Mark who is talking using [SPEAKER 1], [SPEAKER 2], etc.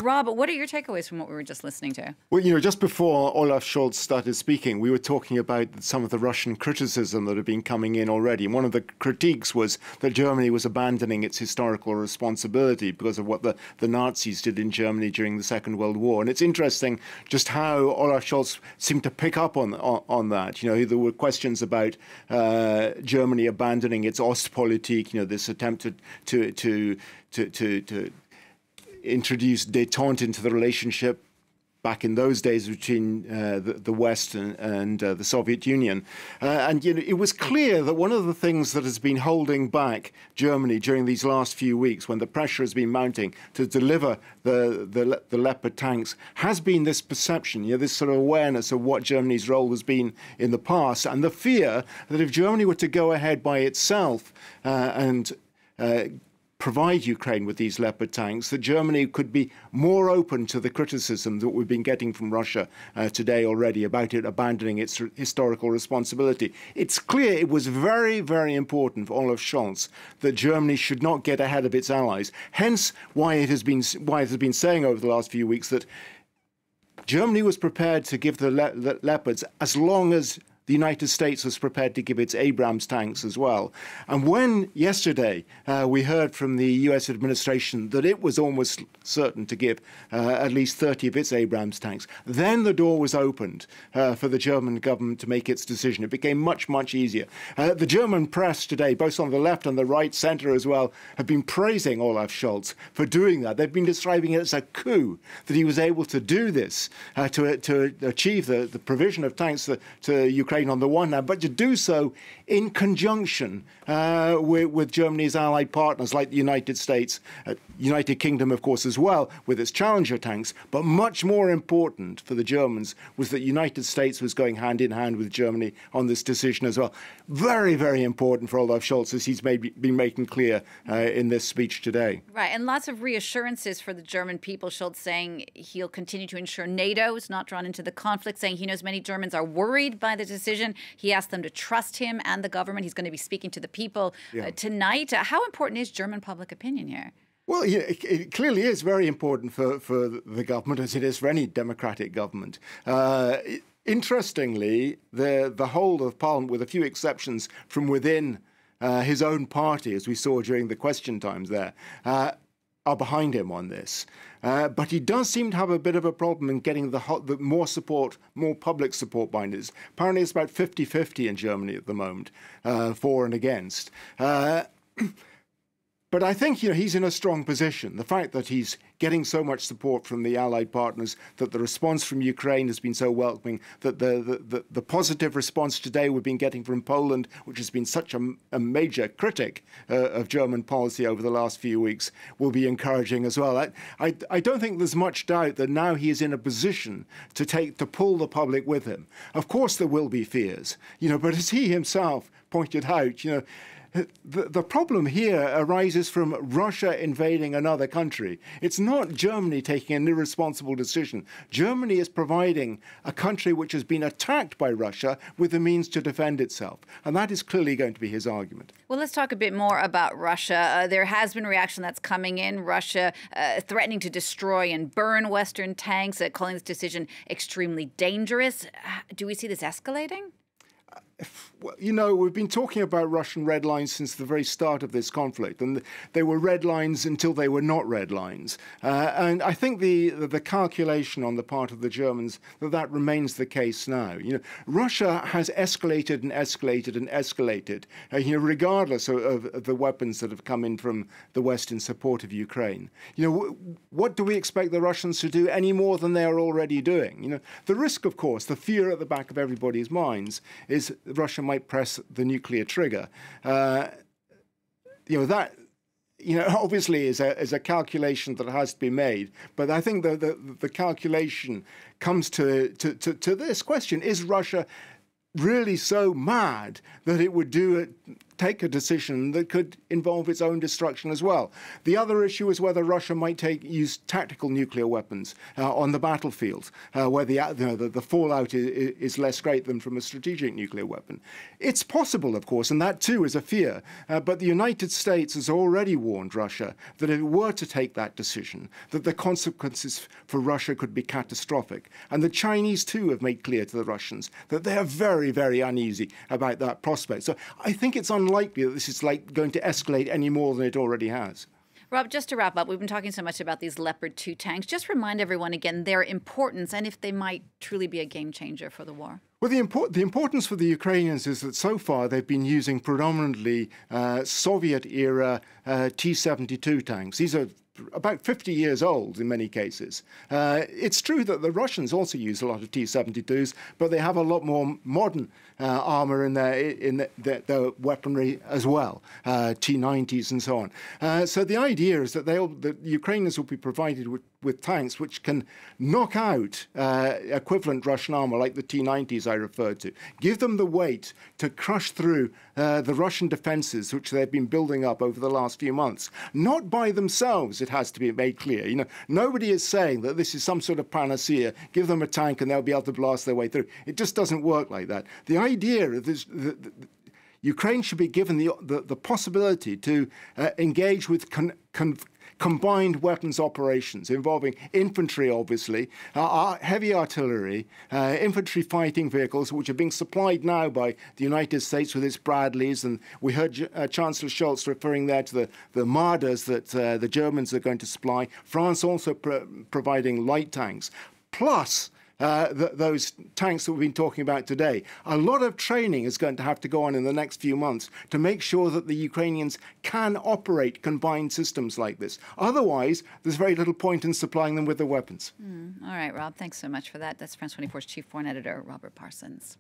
[SPEAKER 1] Rob, what are your takeaways from what we were just listening to?
[SPEAKER 2] Well, just before Olaf Scholz started speaking, we were talking about some of the Russian criticism that had been coming in already. And one of the critiques was that Germany was abandoning its historical responsibility because of what the Nazis did in Germany during the Second World War. And it's interesting just how Olaf Scholz seemed to pick up on that. There were questions about Germany abandoning its Ostpolitik, this attempt to introduce détente into the relationship back in those days between the West and the Soviet Union. And it was clear that one of the things that has been holding back Germany during these last few weeks, when the pressure has been mounting to deliver the Leopard tanks, has been this perception, this sort of awareness of what Germany's role has been in the past, and the fear that if Germany were to go ahead by itself and provide Ukraine with these Leopard tanks, that Germany could be more open to the criticism that we've been getting from Russia today already about it abandoning its historical responsibility. It's clear it was very, very important for Olaf Scholz that Germany should not get ahead of its allies. Hence why it has been saying over the last few weeks that Germany was prepared to give the Leopards as long as the United States was prepared to give its Abrams tanks as well. And when yesterday we heard from the US administration that it was almost certain to give at least 30 of its Abrams tanks, then the door was opened for the German government to make its decision. It became much, much easier. The German press today, both on the left and the right, centre as well, have been praising Olaf Scholz for doing that. They've been describing it as a coup that he was able to do this, to achieve the provision of tanks to Ukraine on the one hand, but to do so in conjunction with Germany's allied partners like the United States, United Kingdom, of course, as well, with its Challenger tanks. But much more important for the Germans was that the United States was going hand in hand with Germany on this decision as well. Very, very important for Olaf Scholz, as he's been making clear in this speech today.
[SPEAKER 1] Right, and lots of reassurances for the German people. Scholz saying he'll continue to ensure NATO is not drawn into the conflict, saying he knows many Germans are worried by the decision. He asked them to trust him and the government. He's going to be speaking to the people tonight. How important is German public opinion here?
[SPEAKER 2] Well, it clearly is very important for the government, as it is for any democratic government. Interestingly, the whole of Parliament, with a few exceptions from within his own party, as we saw during the question times there, are behind him on this. But he does seem to have a bit of a problem in getting the more support, more public support behind it. Apparently it's about 50-50 in Germany at the moment, for and against. But I think he's in a strong position. The fact that he's getting so much support from the allied partners, that the response from Ukraine has been so welcoming, that the positive response today we've been getting from Poland, which has been such a major critic of German policy over the last few weeks, will be encouraging as well. I don't think there's much doubt that now he is in a position to pull the public with him. Of course there will be fears, but as he himself pointed out, the problem here arises from Russia invading another country. It's not Germany taking an irresponsible decision. Germany is providing a country which has been attacked by Russia with the means to defend itself. And that is clearly going to be his argument.
[SPEAKER 1] Well, let's talk a bit more about Russia. There has been reaction that's coming in. Russia threatening to destroy and burn Western tanks, calling this decision extremely dangerous. Do we see this escalating?
[SPEAKER 2] Well, we've been talking about Russian red lines since the very start of this conflict, and they were red lines until they were not red lines. And I think the calculation on the part of the Germans that remains the case now. Russia has escalated and escalated and escalated, regardless of the weapons that have come in from the West in support of Ukraine. What do we expect the Russians to do any more than they are already doing? The risk, of course, the fear at the back of everybody's minds is Russia might press the nuclear trigger. That obviously is a calculation that has to be made. But I think the calculation comes to this question: is Russia really so mad that it would do it take a decision that could involve its own destruction as well. The other issue is whether Russia might use tactical nuclear weapons on the battlefield, where the fallout is less great than from a strategic nuclear weapon. It's possible, of course, and that too is a fear. But the United States has already warned Russia that if it were to take that decision, that the consequences for Russia could be catastrophic. And the Chinese too have made clear to the Russians that they are very, very uneasy about that prospect. So I think it's unlikely that this is going to escalate any more than it already has.
[SPEAKER 1] Rob, just to wrap up, we've been talking so much about these Leopard 2 tanks. Just remind everyone again their importance and if they might truly be a game changer for the war.
[SPEAKER 2] Well, the importance for the Ukrainians is that so far they've been using predominantly Soviet-era T-72 tanks. These are about 50 years old in many cases. It's true that the Russians also use a lot of T-72s, but they have a lot more modern armor in their weaponry as well, T-90s and so on. So the idea is that the Ukrainians will be provided with tanks which can knock out equivalent Russian armor like the T-90s I referred to. Give them the weight to crush through the Russian defenses which they've been building up over the last few months. Not by themselves, it has to be made clear. You know, nobody is saying that this is some sort of panacea. Give them a tank and they'll be able to blast their way through. It just doesn't work like that. The idea is Ukraine should be given the possibility to engage with combined weapons operations involving infantry, obviously, heavy artillery, infantry fighting vehicles, which are being supplied now by the United States with its Bradleys. And we heard Chancellor Scholz referring there to the Marders that the Germans are going to supply. France also providing light tanks. Plus, those tanks that we've been talking about today. A lot of training is going to have to go on in the next few months to make sure that the Ukrainians can operate combined systems like this. Otherwise, there's very little point in supplying them with the weapons.
[SPEAKER 1] All right, Rob, thanks so much for that. That's France 24's Chief Foreign Editor, Robert Parsons.